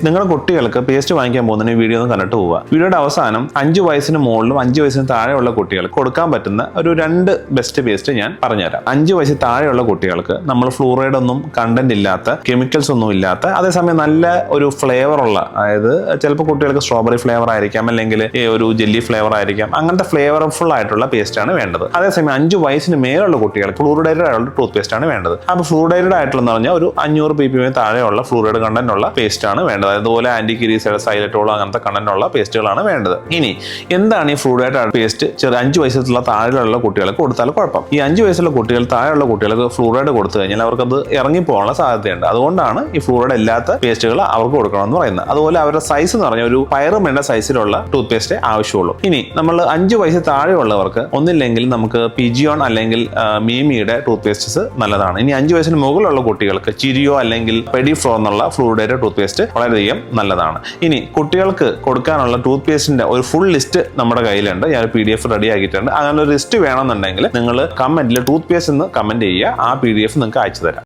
നിങ്ങളുടെ കുട്ടികൾക്ക് പേസ്റ്റ് വാങ്ങിക്കാൻ പോകുന്നതിന് വീഡിയോ ഒന്ന് കണ്ടിട്ട് പോവുക. വീഡിയോയുടെ അവസാനം 5 വയസ്സിന് മുകളിലും 5 വയസ്സിന് താഴെയുള്ള കുട്ടികൾക്ക് കൊടുക്കാൻ പറ്റുന്ന ഒരു 2 ബെസ്റ്റ് പേസ്റ്റ് ഞാൻ പറഞ്ഞുതരാം. 5 വയസ്സിൽ താഴെയുള്ള കുട്ടികൾക്ക് നമ്മൾ ഫ്ലൂറൈഡ് ഒന്നും കണ്ടന്റ് ഇല്ലാത്ത, കെമിക്കൽസ് ഒന്നും ഇല്ലാത്ത, അതേസമയം നല്ല ഒരു ഫ്ലേവർ ഉള്ള, അതായത് ചിലപ്പോൾ കുട്ടികൾക്ക് സ്ട്രോബെറി ഫ്ലേവർ ആയിരിക്കാം, അല്ലെങ്കിൽ ഒരു ജെല്ലി ഫ്ലേവർ ആയിരിക്കാം, അങ്ങനത്തെ ഫ്ലേവർഫുൾ ആയിട്ടുള്ള പേസ്റ്റ് ആണ് വേണ്ടത്. അതേസമയം 5 വയസ്സിന് മേലുള്ള കുട്ടികൾക്ക് ഫ്ലൂറിഡൈറ്റഡ് ആയിട്ടുള്ള ടൂത്ത് പേസ്റ്റ് ആണ് വേണ്ടത്. അപ്പോൾ ഫ്ലൂറിഡൈറ്റഡ് ആയിട്ടുള്ള പറഞ്ഞാൽ ഒരു 500 ppm താഴെയുള്ള ഫ്ലൂറൈഡ് കണ്ടന്റ് ഉള്ള പേസ്റ്റ് ആണ് വേണ്ടത്. അതുപോലെ ആന്റികിരീസൈഡ്, സൈലറ്റോൾ അങ്ങനത്തെ കണ്ടന്റ് ഉള്ള പേസ്റ്റുകളാണ് വേണ്ടത്. ഇനി എന്താണ് ഈ ഫ്ലൂറൈഡ് പേസ്റ്റ് 5 വയസ്സിലുള്ള താഴെയുള്ള കുട്ടികൾക്ക് കൊടുത്താൽ കുഴപ്പം? ഈ 5 വയസ്സുള്ള കുട്ടികൾ താഴെയുള്ള കുട്ടികൾക്ക് ഫ്ലൂറൈഡ് കൊടുത്തു കഴിഞ്ഞാൽ അവർക്കത് ഇറങ്ങിപ്പോകാനുള്ള സാധ്യതയുണ്ട്. അതുകൊണ്ടാണ് ഈ ഫ്ലൂറൈഡ് ഇല്ലാത്ത പേസ്റ്റുകൾ അവർക്ക് കൊടുക്കണമെന്ന് പറയുന്നത്. അതുപോലെ അവരുടെ സൈസ് എന്ന് പറഞ്ഞാൽ ഒരു പയറുമേണ്ട സൈസിലുള്ള ടൂത്ത് പേസ്റ്റ് ആവശ്യമുള്ളൂ. ഇനി നമ്മൾ 5 വയസ്സിൽ താഴെയുള്ളവർക്ക് ഒന്നില്ലെങ്കിൽ നമുക്ക് പിജിയോൺ അല്ലെങ്കിൽ മീമിയുടെ ടൂത്ത് പേസ്റ്റസ് നല്ലതാണ്. ഇനി 5 വയസ്സിന് മുകളിലുള്ള കുട്ടികൾക്ക് ചിരിയോ അല്ലെങ്കിൽ പെഡിഫ്ലോ എന്നുള്ള ഫ്ലൂറൈഡ് ടൂത്ത് പേസ്റ്റ് വളരെയധികം നല്ലതാണ്. ഇനി കുട്ടികൾക്ക് കൊടുക്കാനുള്ള ടൂത്ത് പേസ്റ്റിന്റെ ഒരു ഫുൾ ലിസ്റ്റ് നമ്മുടെ കയ്യിലുണ്ട്. ഞാൻ PDF റെഡി ആക്കിയിട്ടുണ്ട്. അങ്ങനെ ഒരു ലിസ്റ്റ് വേണമെന്നുണ്ടെങ്കിൽ നിങ്ങൾ കമന്റിൽ ടൂത്ത് പേസ്റ്റ് എന്ന് കമന്റ് ചെയ്യുക. ആ PDF നിങ്ങൾക്ക് അയച്ചു തരാം.